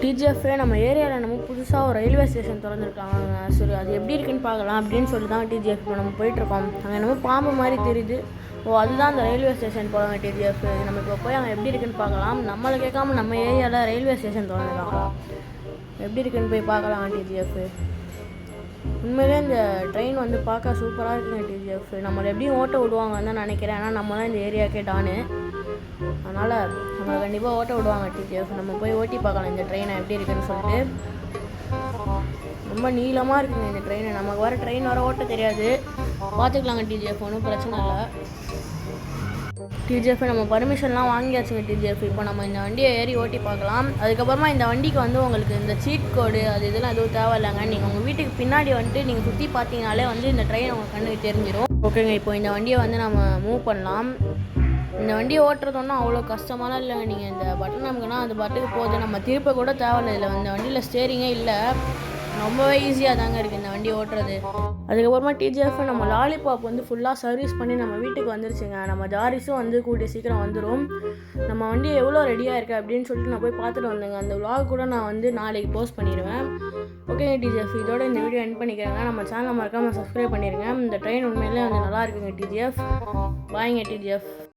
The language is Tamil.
TGFeh நம்ம ஏரியாவில் நம்ம புதுசாக ஒரு ரயில்வே ஸ்டேஷன் திறந்துருக்காங்க. சரி அது எப்படி இருக்குன்னு பார்க்கலாம் அப்படின்னு சொல்லி தான் TGFeh இப்போ நம்ம போயிட்டுருக்கோம். அங்கே என்னமோ பாம்பு மாதிரி தெரியுது. அதுதான் அந்த ரயில்வே ஸ்டேஷன் போகிறாங்க TGFeh. நம்ம இப்போ போய் அங்கே எப்படி இருக்குன்னு பார்க்கலாம். நம்மளை கேட்காம நம்ம ஏரியாவில் ரயில்வே ஸ்டேஷன் திறந்துருக்காங்க. எப்படி இருக்குன்னு போய் பார்க்கலாம் TGFeh. உண்மையிலே இந்த ட்ரெயின் வந்து பார்க்க சூப்பராக இருக்குங்க TGFeh. நம்மளை எப்படியும் ஓட்ட விடுவாங்கன்னு தான் நினைக்கிறேன். ஆனால் நம்ம தான் இந்த ஏரியாக்கே டானு. அதனால் நம்மளை கண்டிப்பாக ஓட்ட விடுவாங்க TGFeh. நம்ம போய் ஓட்டி பார்க்கலாம் இந்த ட்ரெயினை எப்படி இருக்குன்னு சொல்லிட்டு. ரொம்ப நீளமாக இருக்குங்க இந்த ட்ரெயினை. நமக்கு வர ட்ரெயின் வர ஓட்ட தெரியாது, பார்த்துக்கலாங்க TGFeh, ஒன்றும் பிரச்சனை இல்லை. TGFeh நம்ம பர்மிஷன்லாம் வாங்கியாச்சுங்க TGFeh. இப்போ நம்ம இந்த வண்டியை ஏறி ஓட்டி பார்க்கலாம். அதுக்கப்புறமா இந்த வண்டிக்கு வந்து உங்களுக்கு இந்த சீட் கோடு அது இதெல்லாம் எதுவும் தேவையில்லைங்க. நீங்கள் உங்கள் வீட்டுக்கு பின்னாடி வந்துட்டு நீங்கள் சுற்றி பார்த்தீங்கனாலே வந்து இந்த ட்ரெயின் உங்கள் கண்ணுக்கு தெரிஞ்சிடும். ஓகேங்க, இப்போ இந்த வண்டியை வந்து நம்ம மூவ் பண்ணலாம். இந்த வண்டியை ஓட்டுறது ஒன்றும் அவ்வளோ கஷ்டமாலாம் இல்லைங்க. நீங்கள் இந்த பட்டன் நமக்குன்னா அந்த பட்டுக்கு போகுது, நம்ம திருப்ப கூட தேவையில்லை. இதில் இந்த வண்டியில் ஸ்டேரிங்கே இல்லை, ரொம்பவே ஈஸியாக தாங்க இருக்குது இந்த வண்டி ஓட்டுறது. அதுக்கப்புறமா TGFeh நம்ம லாலிபாப் வந்து ஃபுல்லாக சர்வீஸ் பண்ணி நம்ம வீட்டுக்கு வந்துருச்சுங்க. நம்ம ஜாரிஸும் வந்து கூடிய சீக்கிரம் வந்துடும். நம்ம வண்டி எவ்வளோ ரெடியாக இருக்குது அப்படின்னு சொல்லிட்டு நான் போய் பார்த்துட்டு வந்தேங்க. அந்த vlog கூட நான் வந்து நாளைக்கு போஸ்ட் பண்ணிடுவேன். ஓகேங்க TGFeh, இதோட இந்த வீடியோ எண்ட் பண்ணிக்கிறேங்க. நம்ம சேனலை மறக்காமல் சப்ஸ்கிரைப் பண்ணிடுங்க. இந்த ட்ரெயின் உண்மையிலே வந்து நல்லா இருக்குங்க TGFeh. பாய்ங்க TGFeh.